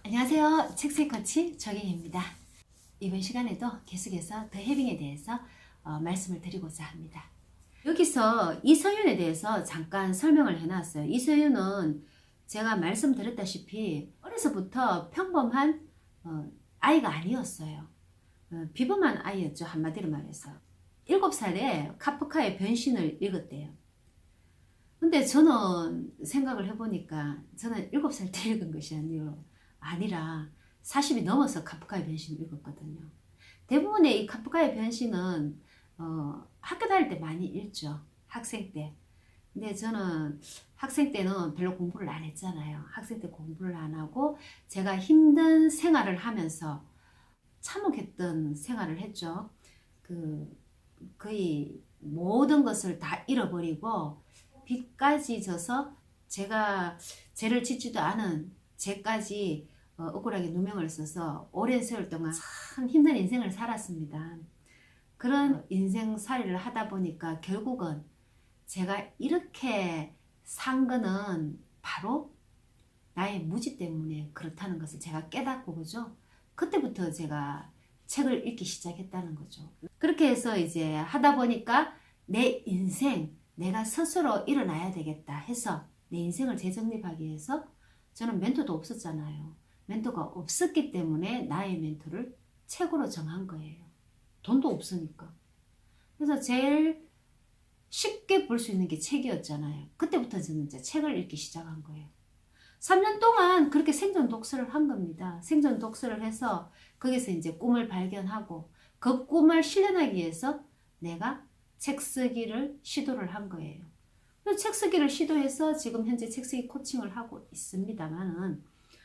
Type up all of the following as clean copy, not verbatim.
안녕하세요. 책세이코치 정혜입니다. 이번 시간에도 계속해서 더 해빙에 대해서 말씀을 드리고자 합니다. 여기서 이서윤에 대해서 잠깐 설명을 해놨어요. 이서윤은 제가 말씀드렸다시피 어려서부터 평범한 아이가 아니었어요. 비범한 아이였죠. 한마디로 말해서 7살에 카프카의 변신을 읽었대요. 근데 저는 생각을 해보니까 저는 7살 때 읽은 것이 아니라 40이 넘어서 카프카의 변신을 읽었거든요. 대부분의 이 카프카의 변신은 학교 다닐 때 많이 읽죠. 학생 때. 근데 저는 학생 때는 별로 공부를 안 했잖아요. 학생 때 공부를 안 하고 제가 힘든 생활을 하면서 참혹했던 생활을 했죠. 거의 모든 것을 다 잃어버리고 빚까지 져서 제가 죄를 짓지도 않은 죄까지 억울하게 누명을 써서 오랜 세월 동안 참 힘든 인생을 살았습니다. 그런 인생살이를 하다 보니까 결국은 제가 이렇게 산 거는 바로 나의 무지 때문에 그렇다는 것을 제가 깨닫고, 그죠? 그때부터 제가 책을 읽기 시작했다는 거죠. 그렇게 해서 이제 하다 보니까 내 인생, 내가 스스로 일어나야 되겠다 해서 내 인생을 재정립하기 위해서 저는 멘토도 없었잖아요. 멘토가 없었기 때문에 나의 멘토를 책으로 정한 거예요. 돈도 없으니까. 그래서 제일 쉽게 볼 수 있는 게 책이었잖아요. 그때부터 저는 이제 책을 읽기 시작한 거예요. 3년 동안 그렇게 생존 독서를 한 겁니다. 생존 독서를 해서 거기서 이제 꿈을 발견하고 그 꿈을 실현하기 위해서 내가 책 쓰기를 시도를 한 거예요. 책 쓰기를 시도해서 지금 현재 책 쓰기 코칭을 하고 있습니다만은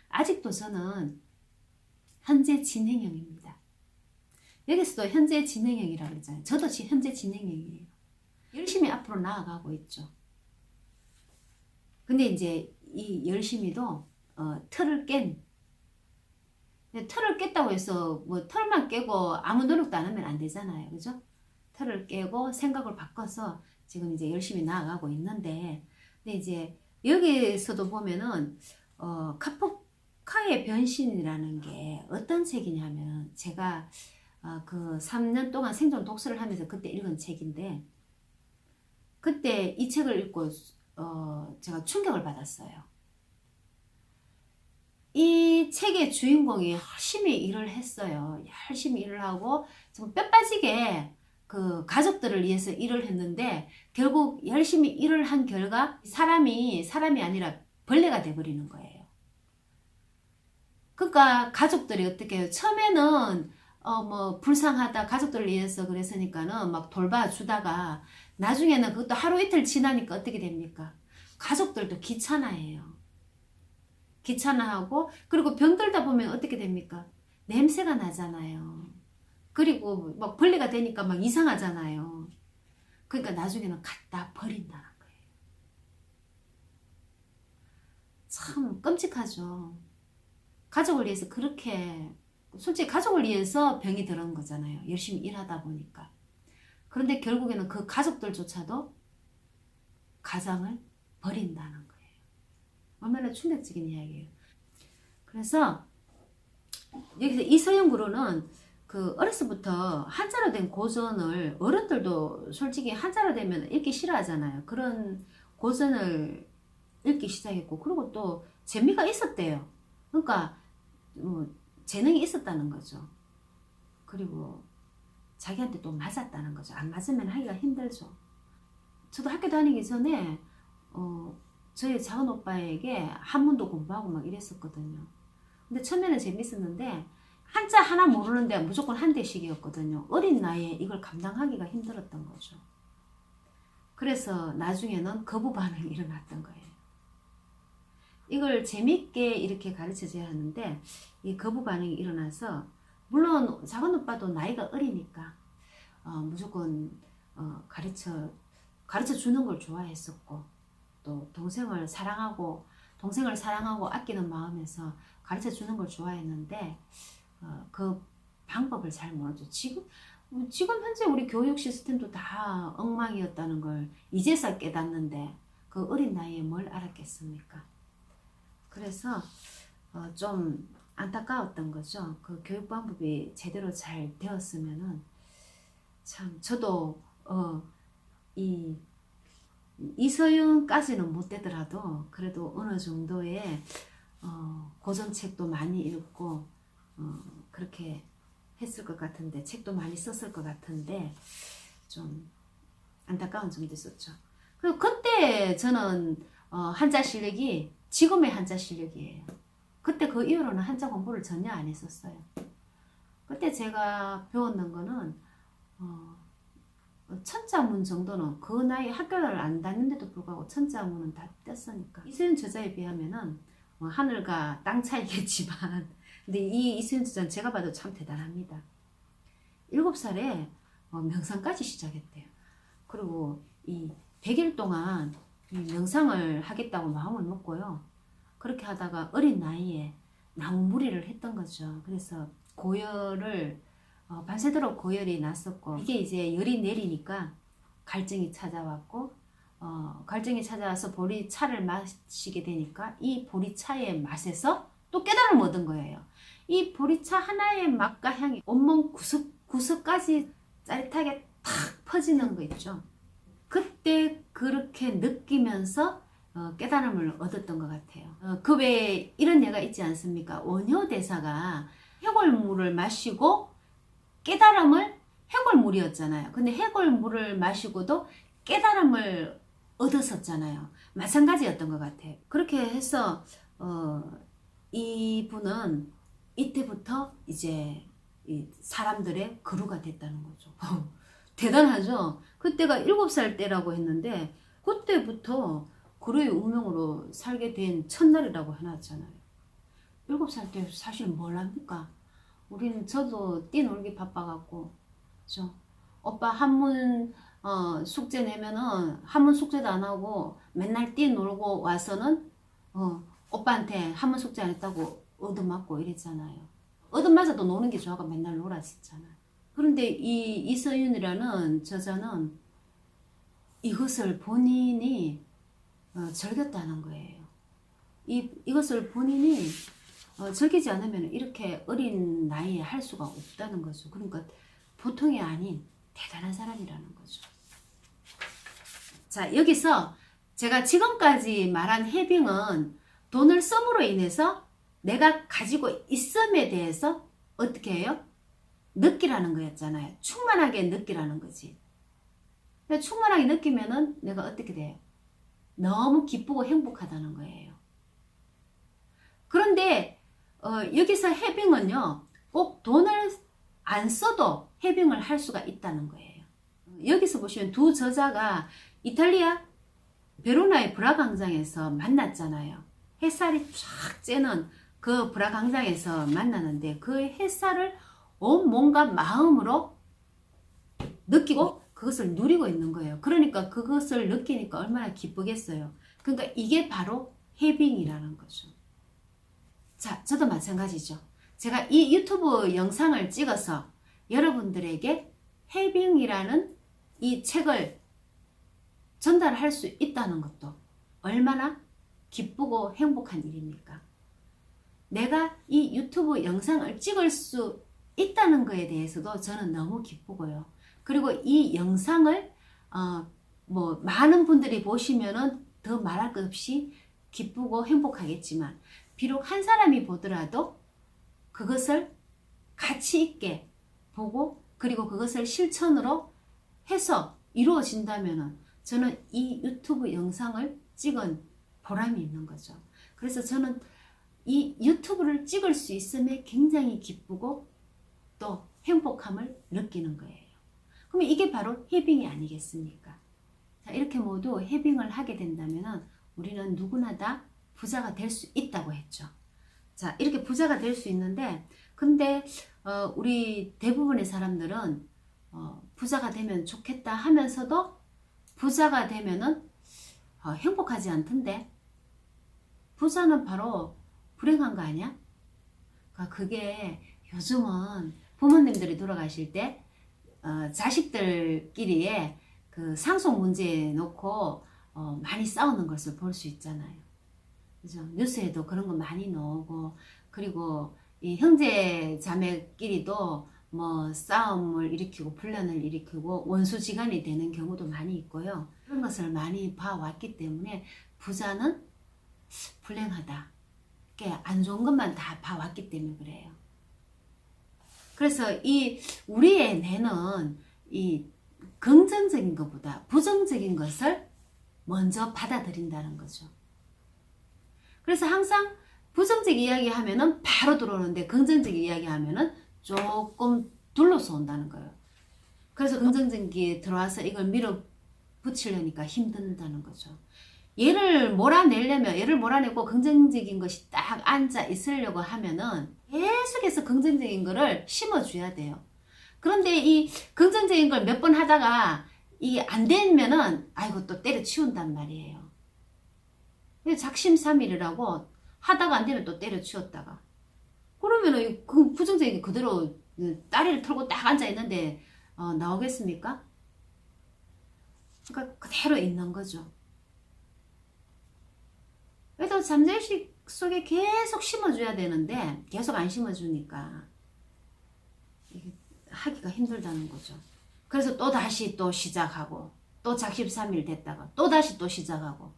아직도 저는 현재 진행형입니다. 여기서도 현재 진행형이라고 했잖아요. 저도 현재 진행형이에요. 열심히 앞으로 나아가고 있죠. 근데 이제 이 열심히도 틀을 깼다고 해서 뭐 틀만 깨고 아무 노력도 안 하면 안 되잖아요. 그죠? 틀을 깨고 생각을 바꿔서 지금 이제 열심히 나아가고 있는데, 근데 이제 여기서도 보면은 카프카의 변신이라는 게 어떤 책이냐면 제가 그 3년 동안 생존 독서를 하면서 그때 읽은 책인데, 그때 이 책을 읽고 제가 충격을 받았어요. 이 책의 주인공이 열심히 일을 했어요. 열심히 일을 하고 정말 뼈 빠지게 그 가족들을 위해서 일을 했는데 결국 열심히 일을 한 결과 사람이 아니라 벌레가 돼버리는 거예요. 그러니까 가족들이 어떻게 해요? 처음에는 뭐 불쌍하다 가족들을 위해서 그랬으니까는 막 돌봐주다가 나중에는 그것도 하루 이틀 지나니까 어떻게 됩니까? 가족들도 귀찮아해요. 귀찮아하고, 그리고 병들다 보면 어떻게 됩니까? 냄새가 나잖아요. 그리고 막 벌레가 되니까 막 이상하잖아요. 그러니까 나중에는 갖다 버린다는 거예요. 참 끔찍하죠. 가족을 위해서 그렇게, 솔직히 가족을 위해서 병이 들은 거잖아요. 열심히 일하다 보니까. 그런데 결국에는 그 가족들조차도 가장을 버린다는 거예요. 얼마나 충격적인 이야기예요. 그래서 여기서 이서영 구루는 그 어려서부터 한자로 된 고전을, 어른들도 솔직히 한자로 되면 읽기 싫어하잖아요. 그런 고전을 읽기 시작했고, 그리고 또 재미가 있었대요. 그러니까 재능이 있었다는 거죠. 그리고 자기한테 또 맞았다는 거죠. 안 맞으면 하기가 힘들죠. 저도 학교 다니기 전에 저희 작은 오빠에게 한문도 공부하고 막 이랬었거든요. 근데 처음에는 재밌었는데 한자 하나 모르는데 무조건 한 대씩이었거든요. 어린 나이에 이걸 감당하기가 힘들었던 거죠. 그래서 나중에는 거부 반응이 일어났던 거예요. 이걸 재밌게 이렇게 가르쳐줘야 하는데 이 거부 반응이 일어나서, 물론 작은 오빠도 나이가 어리니까 무조건 가르쳐 주는 걸 좋아했었고, 또 동생을 사랑하고 아끼는 마음에서 가르쳐 주는 걸 좋아했는데 그 방법을 잘 모르죠. 지금 현재 우리 교육 시스템도 다 엉망이었다는 걸 이제서 깨닫는데, 그 어린 나이에 뭘 알았겠습니까? 그래서 좀 안타까웠던 거죠. 그 교육 방법이 제대로 잘 되었으면은 참 저도 이 이서윤까지는 못 되더라도 그래도 어느 정도의 고전책도 많이 읽고 그렇게 했을 것 같은데, 책도 많이 썼을 것 같은데 좀 안타까운 점도 있었죠. 그리고 그때 저는 한자 실력이 지금의 한자 실력이에요. 그때 그 이후로는 한자 공부를 전혀 안 했었어요. 그때 제가 배웠는 거는 천자문 정도는, 그 나이 학교를 안 다녔는데도 불구하고 천자문은 다 뗐으니까. 이서윤 저자에 비하면은 하늘과 땅 차이겠지만 근데 이 이서윤 저자는 제가 봐도 참 대단합니다. 7살에 명상까지 시작했대요. 그리고 이 100일 동안 이 명상을 하겠다고 마음을 먹고요. 그렇게 하다가 어린 나이에 나무무리를 했던 거죠. 그래서 고열을 밤새도록 고열이 났었고, 이게 이제 열이 내리니까 갈증이 찾아왔고, 갈증이 찾아와서 보리차를 마시게 되니까 이 보리차의 맛에서 또 깨달음을 얻은 거예요. 이 보리차 하나의 맛과 향이 온몸 구석까지 짜릿하게 탁 퍼지는 거 있죠. 그때 그렇게 느끼면서 깨달음을 얻었던 것 같아요. 그 외에 이런 예가 있지 않습니까? 원효대사가 해골물을 마시고 깨달음을, 해골물이었잖아요. 근데 해골물을 마시고도 깨달음을 얻었었잖아요. 마찬가지였던 것 같아요. 그렇게 해서 이분은 이때부터 이제 이 사람들의 그루가 됐다는 거죠. 대단하죠? 그때가 7살 때라고 했는데 그때부터 그루의 운명으로 살게 된 첫날이라고 해놨잖아요. 7살 때 사실 뭘 합니까? 저도 뛰놀기 바빠갖고, 그죠? 오빠 한문 숙제 내면은 한문 숙제도 안 하고 맨날 뛰놀고 와서는 오빠한테 한문 숙제 안 했다고 얻어맞고 이랬잖아요. 얻어맞아도 노는 게 좋아가 맨날 놀았었잖아요. 그런데 이 이서윤이라는 저자는 이것을 본인이 즐겼다는 거예요. 이것을 본인이 즐기지 않으면 이렇게 어린 나이에 할 수가 없다는 거죠. 그러니까 보통이 아닌 대단한 사람이라는 거죠. 자, 여기서 제가 지금까지 말한 해빙은 돈을 씀으로 인해서 내가 가지고 있음에 대해서 어떻게 해요? 느끼라는 거였잖아요. 충만하게 느끼라는 거지. 충만하게 느끼면은 내가 어떻게 돼요? 너무 기쁘고 행복하다는 거예요. 그런데 여기서 해빙은요, 꼭 돈을 안 써도 해빙을 할 수가 있다는 거예요. 여기서 보시면 두 저자가 이탈리아 베로나의 브라 광장에서 만났잖아요. 햇살이 쫙 쬐는 그 브라 광장에서 만나는데 그 햇살을 온 몸과 마음으로 느끼고 그것을 누리고 있는 거예요. 그러니까 그것을 느끼니까 얼마나 기쁘겠어요. 그러니까 이게 바로 해빙이라는 거죠. 자, 저도 마찬가지죠. 제가 이 유튜브 영상을 찍어서 여러분들에게 해빙이라는 이 책을 전달할 수 있다는 것도 얼마나 기쁘고 행복한 일입니까? 내가 이 유튜브 영상을 찍을 수 있다는 것에 대해서도 저는 너무 기쁘고요. 그리고 이 영상을 많은 분들이 보시면은 더 말할 것 없이 기쁘고 행복하겠지만, 비록 한 사람이 보더라도 그것을 가치 있게 보고 그리고 그것을 실천으로 해서 이루어진다면은 저는 이 유튜브 영상을 찍은 보람이 있는 거죠. 그래서 저는 이 유튜브를 찍을 수 있음에 굉장히 기쁘고 또 행복함을 느끼는 거예요. 그러면 이게 바로 해빙이 아니겠습니까? 자, 이렇게 모두 해빙을 하게 된다면 우리는 누구나 다 부자가 될 수 있다고 했죠. 자, 이렇게 부자가 될 수 있는데, 근데 우리 대부분의 사람들은 부자가 되면 좋겠다 하면서도 부자가 되면은 행복하지 않던데, 부자는 바로 불행한 거 아니야? 그러니까 그게 요즘은 부모님들이 돌아가실 때 자식들끼리의 그 상속 문제 놓고 많이 싸우는 것을 볼 수 있잖아요. 그죠? 뉴스에도 그런 거 많이 나오고, 그리고 이 형제 자매끼리도 뭐 싸움을 일으키고 분란을 일으키고 원수지간이 되는 경우도 많이 있고요. 그런 것을 많이 봐왔기 때문에 부자는 불행하다. 안 좋은 것만 다 봐왔기 때문에 그래요. 그래서 이 우리의 뇌는 이 긍정적인 것보다 부정적인 것을 먼저 받아들인다는 거죠. 그래서 항상 부정적 이야기 하면은 바로 들어오는데 긍정적 이야기 하면은 조금 둘러서 온다는 거예요. 그래서 긍정적인 들어와서 이걸 밀어붙이려니까 힘든다는 거죠. 얘를 몰아내고 긍정적인 것이 딱 앉아 있으려고 하면은 계속해서 긍정적인 거를 심어줘야 돼요. 그런데 이 긍정적인 걸 몇 번 하다가 이게 안 되면은 아이고 또 때려치운단 말이에요. 작심삼일이라고 하다가 안 되면 또 때려치웠다가 그러면은 그 부정적인 게 그대로 다리를 털고 딱 앉아 있는데 나오겠습니까? 그러니까 그대로 있는 거죠. 그래도 잠재의식 속에 계속 심어줘야 되는데 계속 안 심어주니까 하기가 힘들다는 거죠. 그래서 또 다시 또 시작하고 또 작심삼일 됐다가 또 다시 또 시작하고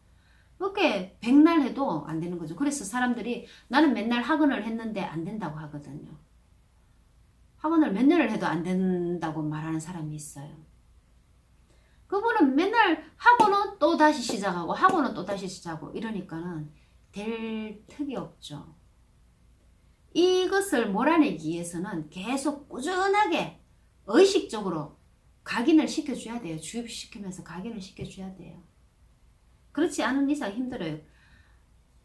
그렇게 백날 해도 안 되는 거죠. 그래서 사람들이 나는 맨날 학원을 했는데 안 된다고 하거든요. 학원을 몇 년을 해도 안 된다고 말하는 사람이 있어요. 그분은 맨날 학원은 또 다시 시작하고 학원은 또 다시 시작하고 이러니까는 될 턱이 없죠. 이것을 몰아내기 위해서는 계속 꾸준하게 의식적으로 각인을 시켜줘야 돼요. 주입시키면서 각인을 시켜줘야 돼요. 그렇지 않은 이상 힘들어요.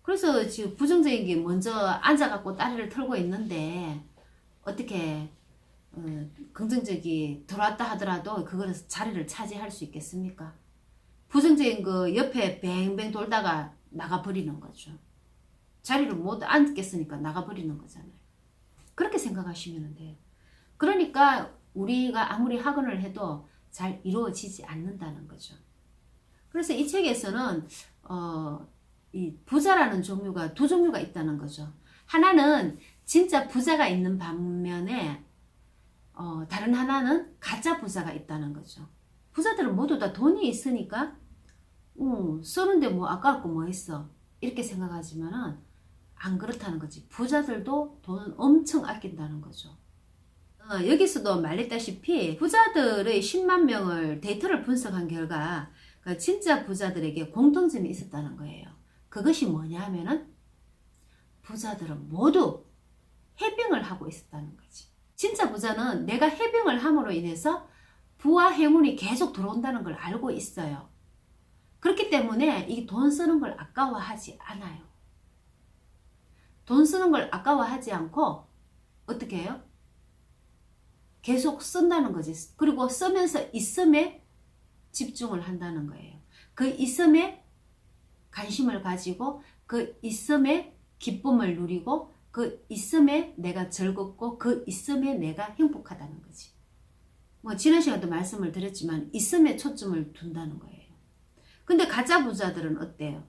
그래서 지금 부정적인 게 먼저 앉아갖고 다리를 털고 있는데 어떻게 긍정적이 들어왔다 하더라도 그거를 자리를 차지할 수 있겠습니까? 부정적인 거 옆에 뱅뱅 돌다가 나가버리는 거죠. 자리를 못 앉겠으니까 나가버리는 거잖아요. 그렇게 생각하시면 돼요. 그러니까 우리가 아무리 학원을 해도 잘 이루어지지 않는다는 거죠. 그래서 이 책에서는 이 부자라는 종류가 두 종류가 있다는 거죠. 하나는 진짜 부자가 있는 반면에 다른 하나는 가짜 부자가 있다는 거죠. 부자들은 모두 다 돈이 있으니까 쓰는데 뭐 아까울 거 뭐 있어 이렇게 생각하지만은 안 그렇다는 거지. 부자들도 돈은 엄청 아낀다는 거죠. 여기서도 말했다시피 부자들의 10만 명을 데이터를 분석한 결과 진짜 부자들에게 공통점이 있었다는 거예요. 그것이 뭐냐 하면은 부자들은 모두 해병을 하고 있었다는 거지. 진짜 부자는 내가 해병을 함으로 인해서 부와 행운이 계속 들어온다는 걸 알고 있어요. 그렇기 때문에 이 돈 쓰는 걸 아까워하지 않아요. 돈 쓰는 걸 아까워하지 않고 어떻게 해요? 계속 쓴다는 거지. 그리고 쓰면서 있음에 집중을 한다는 거예요. 그 있음에 관심을 가지고 그 있음에 기쁨을 누리고 그 있음에 내가 즐겁고 그 있음에 내가 행복하다는 거지. 뭐 지난 시간에도 말씀을 드렸지만 있음에 초점을 둔다는 거예요. 근데 가짜 부자들은 어때요?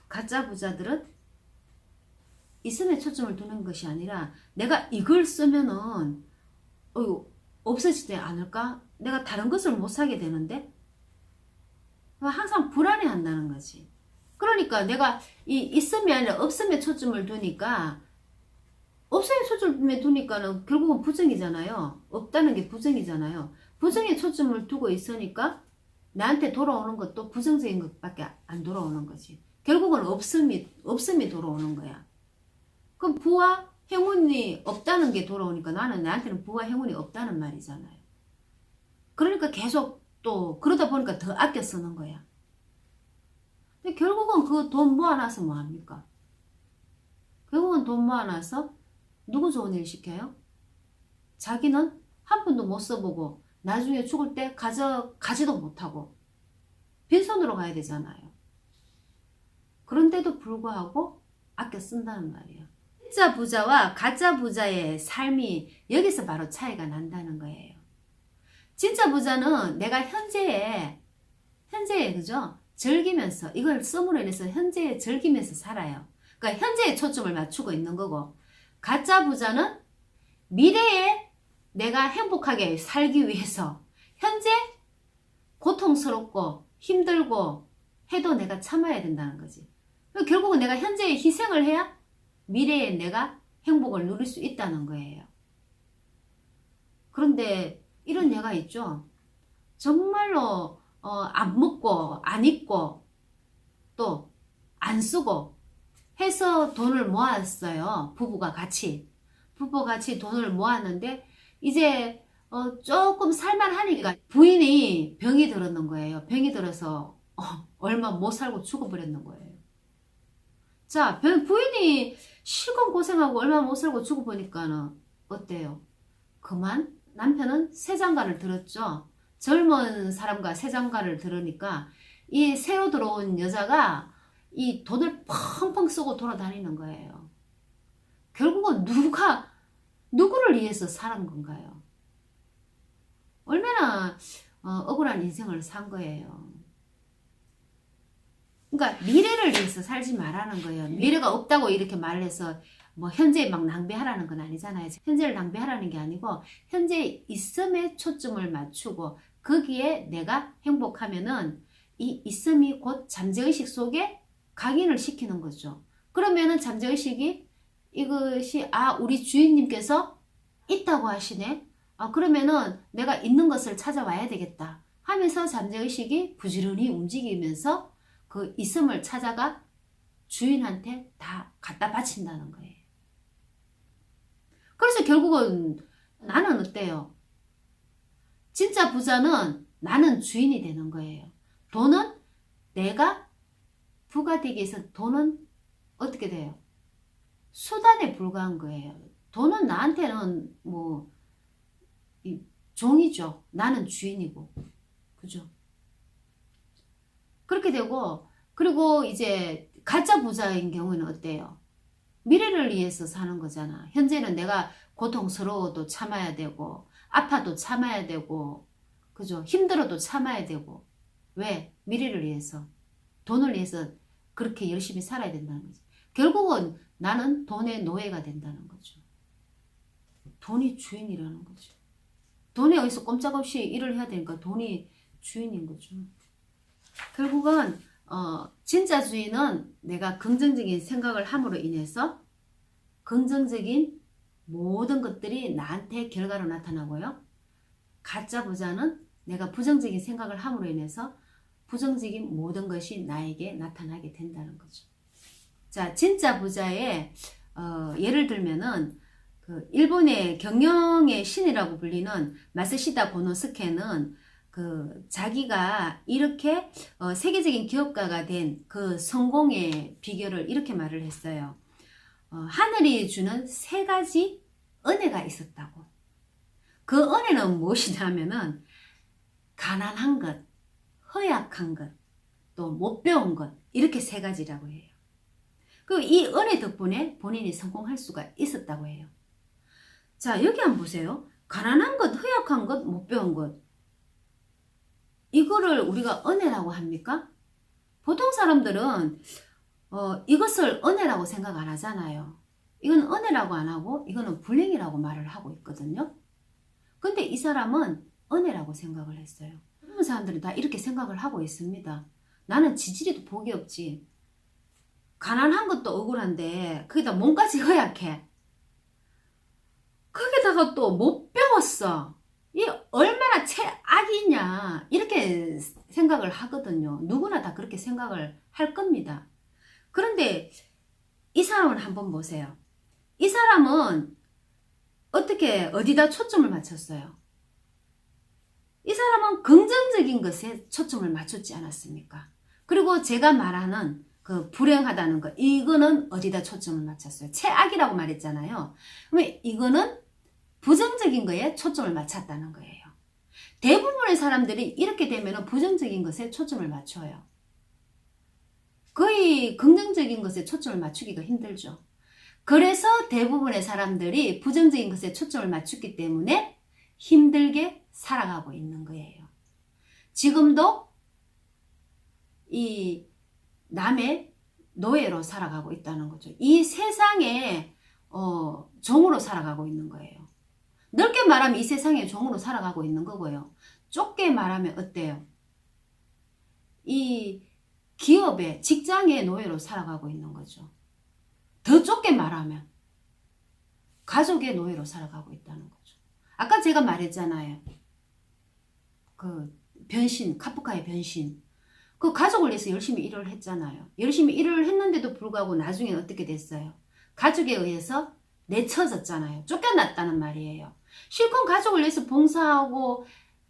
가짜 부자들은 있음에 초점을 두는 것이 아니라 내가 이걸 쓰면은 없어지지 않을까? 내가 다른 것을 못 사게 되는데? 항상 불안해 한다는 거지. 그러니까 내가 이 있음이 아니라 없음에 초점을 두니까 없음에 초점을 두니까는 결국은 부정이잖아요. 없다는 게 부정이잖아요. 부정에 초점을 두고 있으니까 나한테 돌아오는 것도 부정적인 것밖에 안 돌아오는 거지. 결국은 없음이 돌아오는 거야. 그럼 부와 행운이 없다는 게 돌아오니까 나한테는 부와 행운이 없다는 말이잖아요. 그러니까 계속 또 그러다 보니까 더 아껴 쓰는 거야. 근데 결국은 그 돈 모아놔서 뭐합니까? 결국은 돈 모아놔서 누구 좋은 일 시켜요? 자기는 한 푼도 못 써보고 나중에 죽을 때 가지도 못하고 빈손으로 가야 되잖아요. 그런데도 불구하고 아껴 쓴다는 말이에요. 진짜 부자와 가짜 부자의 삶이 여기서 바로 차이가 난다는 거예요. 진짜 부자는 내가 현재에 그죠? 즐기면서 이걸 씀으로 인해서 현재에 즐기면서 살아요. 그러니까 현재에 초점을 맞추고 있는 거고, 가짜 부자는 미래에 내가 행복하게 살기 위해서 현재 고통스럽고 힘들고 해도 내가 참아야 된다는 거지. 결국은 내가 현재에 희생을 해야 미래에 내가 행복을 누릴 수 있다는 거예요. 그런데 이런 예가 있죠. 정말로 안 먹고 안 입고 또 안 쓰고 해서 돈을 모았어요. 부부가 같이 돈을 모았는데 이제 조금 살만하니까 부인이 병이 들었는 거예요. 병이 들어서 얼마 못 살고 죽어버렸는 거예요. 자, 부인이 실컷 고생하고 얼마 못 살고 죽어보니까는 어때요? 그만 남편은 새 장가를 들었죠. 젊은 사람과 새 장가를 들으니까 이 새로 들어온 여자가 이 돈을 펑펑 쓰고 돌아다니는 거예요. 결국은 누구를 위해서 사는 건가요? 얼마나 억울한 인생을 산 거예요. 그러니까 미래를 위해서 살지 말라는 거예요. 미래가 없다고 이렇게 말을 해서 뭐 현재 막 낭비하라는 건 아니잖아요. 현재를 낭비하라는 게 아니고 현재 있음에 초점을 맞추고 거기에 내가 행복하면은 이 있음이 곧 잠재의식 속에 각인을 시키는 거죠. 그러면은 잠재의식이 이것이 우리 주인님께서 있다고 하시네. 그러면은 내가 있는 것을 찾아와야 되겠다 하면서 잠재의식이 부지런히 움직이면서 그 있음을 찾아가 주인한테 다 갖다 바친다는 거예요. 그래서 결국은 나는 어때요? 진짜 부자는 나는 주인이 되는 거예요. 돈은 내가 부가 되기 위해서 돈은 어떻게 돼요? 수단에 불과한 거예요. 돈은 나한테는 뭐 종이죠. 나는 주인이고. 그죠? 그렇게 되고, 그리고 이제 가짜 부자인 경우는 어때요? 미래를 위해서 사는 거잖아. 현재는 내가 고통스러워도 참아야 되고 아파도 참아야 되고 그죠? 힘들어도 참아야 되고. 왜? 미래를 위해서, 돈을 위해서 그렇게 열심히 살아야 된다는 거지. 결국은 나는 돈의 노예가 된다는 거죠. 돈이 주인이라는 거죠. 돈이 어디서 꼼짝없이 일을 해야 되니까 돈이 주인인 거죠. 결국은 진짜 주인은 내가 긍정적인 생각을 함으로 인해서 긍정적인 모든 것들이 나한테 결과로 나타나고요. 가짜 부자는 내가 부정적인 생각을 함으로 인해서 부정적인 모든 것이 나에게 나타나게 된다는 거죠. 자, 진짜 부자의 예를 들면은 그 일본의 경영의 신이라고 불리는 마쓰시다 고노스케는 그 자기가 이렇게 세계적인 기업가가 된 그 성공의 비결을 이렇게 말을 했어요. 하늘이 주는 3가지 은혜가 있었다고. 그 은혜는 무엇이냐면은 가난한 것, 허약한 것, 또 못 배운 것, 이렇게 3가지라고 해요. 그 이 은혜 덕분에 본인이 성공할 수가 있었다고 해요. 자, 여기 한번 보세요. 가난한 것, 허약한 것, 못 배운 것. 이거를 우리가 은혜라고 합니까? 보통 사람들은 이것을 은혜라고 생각 안 하잖아요. 이건 은혜라고 안 하고 이거는 불행이라고 말을 하고 있거든요. 근데 이 사람은 은혜라고 생각을 했어요. 젊은 사람들은 다 이렇게 생각을 하고 있습니다. 나는 지지리도 복이 없지. 가난한 것도 억울한데 거기다 몸까지 허약해. 거기다가 또 못 배웠어. 이 얼마나 최악이냐 이렇게 생각을 하거든요. 누구나 다 그렇게 생각을 할 겁니다. 그런데 이 사람을 한번 보세요. 이 사람은 어떻게 어디다 초점을 맞췄어요? 이 사람은 긍정적인 것에 초점을 맞췄지 않았습니까? 그리고 제가 말하는 그 불행하다는 거, 이거는 어디다 초점을 맞췄어요? 최악이라고 말했잖아요. 그러면 이거는 부정적인 거에 초점을 맞췄다는 거예요. 대부분의 사람들이 이렇게 되면 부정적인 것에 초점을 맞춰요. 거의 긍정적인 것에 초점을 맞추기가 힘들죠. 그래서 대부분의 사람들이 부정적인 것에 초점을 맞추기 때문에 힘들게 살아가고 있는 거예요. 지금도 이 남의 노예로 살아가고 있다는 거죠. 이 세상에 종으로 살아가고 있는 거예요. 넓게 말하면 이 세상에 종으로 살아가고 있는 거고요. 좁게 말하면 어때요? 이 기업의 직장의 노예로 살아가고 있는 거죠. 더 좁게 말하면 가족의 노예로 살아가고 있다는 거죠. 아까 제가 말했잖아요. 그 변신, 카프카의 변신. 그 가족을 위해서 열심히 일을 했잖아요. 열심히 일을 했는데도 불구하고 나중에 어떻게 됐어요? 가족에 의해서 내쳐졌잖아요. 쫓겨났다는 말이에요. 실컷 가족을 위해서 봉사하고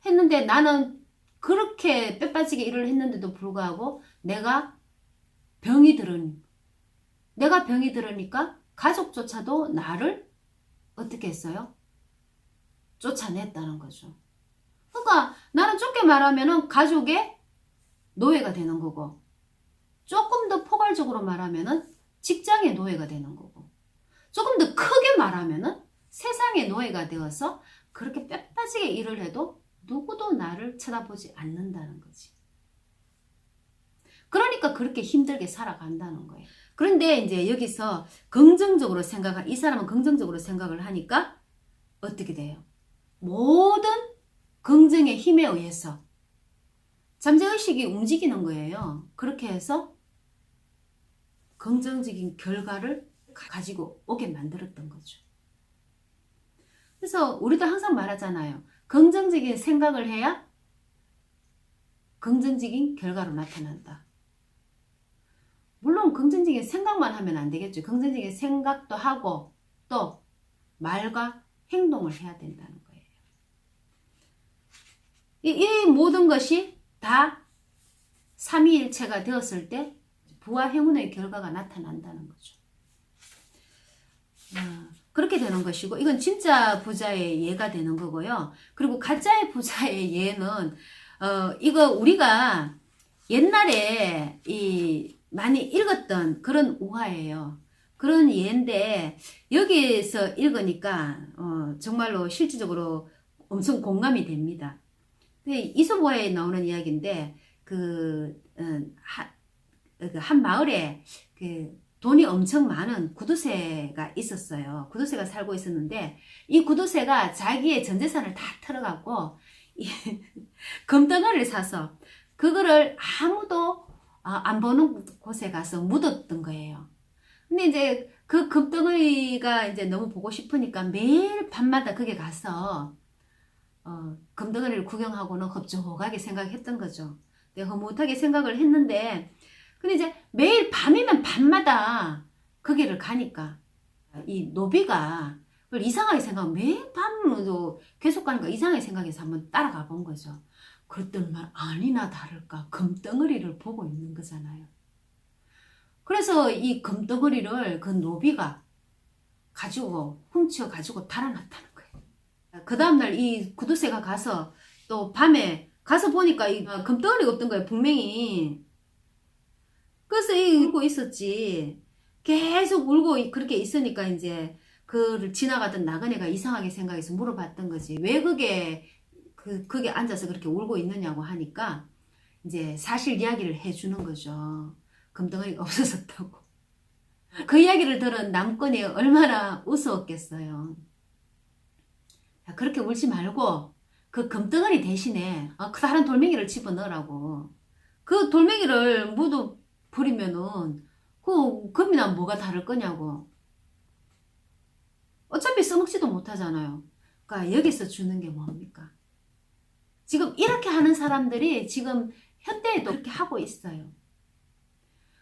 했는데 나는 그렇게 뼈빠지게 일을 했는데도 불구하고 내가 병이 들으니까 가족조차도 나를 어떻게 했어요? 쫓아냈다는 거죠. 그러니까 나는 좁게 말하면은 가족의 노예가 되는 거고, 조금 더 포괄적으로 말하면은 직장의 노예가 되는 거고, 조금 더 크게 말하면은 세상의 노예가 되어서 그렇게 뼈빠지게 일을 해도 누구도 나를 쳐다보지 않는다는 거지. 그러니까 그렇게 힘들게 살아간다는 거예요. 그런데 이제 여기서 긍정적으로 이 사람은 긍정적으로 생각을 하니까 어떻게 돼요? 모든 긍정의 힘에 의해서 잠재의식이 움직이는 거예요. 그렇게 해서 긍정적인 결과를 가지고 오게 만들었던 거죠. 그래서 우리도 항상 말하잖아요. 긍정적인 생각을 해야 긍정적인 결과로 나타난다. 물론 긍정적인 생각만 하면 안 되겠죠. 긍정적인 생각도 하고 또 말과 행동을 해야 된다는 거예요. 이 모든 것이 다 삼위일체가 되었을 때 부와 행운의 결과가 나타난다는 거죠. 그렇게 되는 것이고, 이건 진짜 부자의 예가 되는 거고요. 그리고 가짜의 부자의 예는 이거 우리가 옛날에 많이 읽었던 그런 우화예요. 그런 예인데 여기에서 읽으니까 정말로 실질적으로 엄청 공감이 됩니다. 이솝우화에 나오는 이야기인데 한 마을에 돈이 엄청 많은 구두쇠가 있었어요. 구두쇠가 살고 있었는데 이 구두쇠가 자기의 전 재산을 다 털어갖고 금덩어리를 사서 그거를 아무도 안 보는 곳에 가서 묻었던 거예요. 근데 이제 그 금덩어리가 이제 너무 보고 싶으니까 매일 밤마다 거기 가서 금덩어리를 구경하고는 흡족하게 생각했던 거죠. 허무하게 생각을 했는데, 근데 이제 매일 밤이면 밤마다 거기를 가니까 이 노비가 그걸 이상하게 생각하고 매일 밤도 계속 가니까 이상하게 생각해서 한번 따라가 본 거죠. 그랬더니 아니나 다를까 금덩어리를 보고 있는 거잖아요. 그래서 이 금덩어리를 그 노비가 훔쳐 가지고 달아났다는 거예요. 그 다음날 이 구두쇠가 가서 또 밤에 가서 보니까 이 금덩어리가 없던 거예요. 분명히. 그래서 울고 있었지. 계속 울고 그렇게 있으니까 이제 그를 지나가던 나그네가 이상하게 생각해서 물어봤던 거지. 왜 그게 앉아서 그렇게 울고 있느냐고 하니까 이제 사실 이야기를 해주는 거죠. 금덩어리가 없어졌다고. 그 이야기를 들은 남권이 얼마나 우스웠겠어요. 그렇게 울지 말고 그 금덩어리 대신에 그 다른 돌멩이를 집어넣으라고. 그 돌멩이를 모두 버리면은 그 금이나 뭐가 다를 거냐고. 어차피 써먹지도 못하잖아요. 그러니까 여기서 주는 게 뭡니까? 지금 이렇게 하는 사람들이 지금 현대에도 그렇게 하고 있어요.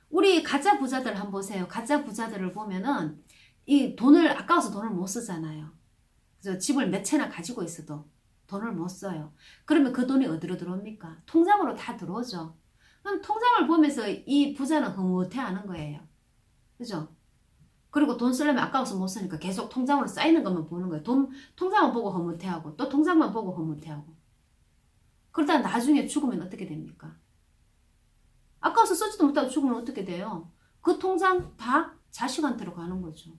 우리 가짜 부자들 한번 보세요. 가짜 부자들을 보면은 이 돈을 아까워서 돈을 못 쓰잖아요. 그래서 집을 몇 채나 가지고 있어도 돈을 못 써요. 그러면 그 돈이 어디로 들어옵니까? 통장으로 다 들어오죠. 그럼 통장을 보면서 이 부자는 흐뭇해하는 거예요. 그죠? 그리고 돈 쓰려면 아까워서 못 쓰니까 계속 통장으로 쌓이는 것만 보는 거예요. 통장만 보고 흐뭇해하고 또 통장만 보고 흐뭇해하고. 그러다 나중에 죽으면 어떻게 됩니까? 아까워서 쓰지도 못하고 죽으면 어떻게 돼요? 그 통장 다 자식한테로 가는 거죠.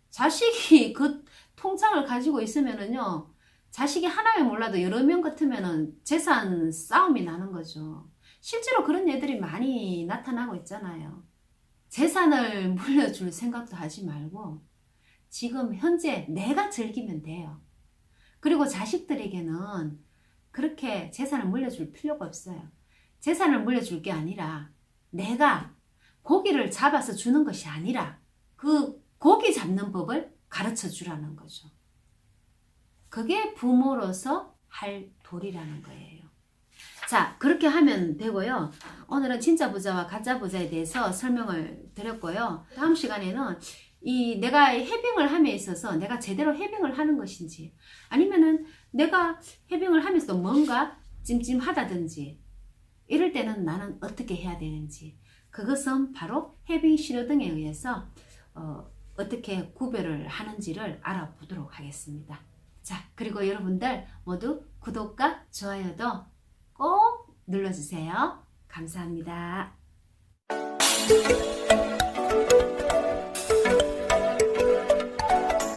자식이 그 통장을 가지고 있으면은요, 자식이 하나면 몰라도 여러 명 같으면은 재산 싸움이 나는 거죠. 실제로 그런 애들이 많이 나타나고 있잖아요. 재산을 물려줄 생각도 하지 말고 지금 현재 내가 즐기면 돼요. 그리고 자식들에게는 그렇게 재산을 물려줄 필요가 없어요. 재산을 물려줄 게 아니라 내가 고기를 잡아서 주는 것이 아니라 그 고기 잡는 법을 가르쳐 주라는 거죠. 그게 부모로서 할 도리라는 거예요. 자, 그렇게 하면 되고요. 오늘은 진짜 부자와 가짜 부자에 대해서 설명을 드렸고요. 다음 시간에는 내가 해빙을 함에 있어서 내가 제대로 해빙을 하는 것인지, 아니면은 내가 해빙을 하면서 뭔가 찜찜하다든지 이럴 때는 나는 어떻게 해야 되는지, 그것은 바로 해빙 신호 등에 의해서 어떻게 구별을 하는지를 알아보도록 하겠습니다. 자, 그리고 여러분들 모두 구독과 좋아요도 꼭 눌러주세요. 감사합니다.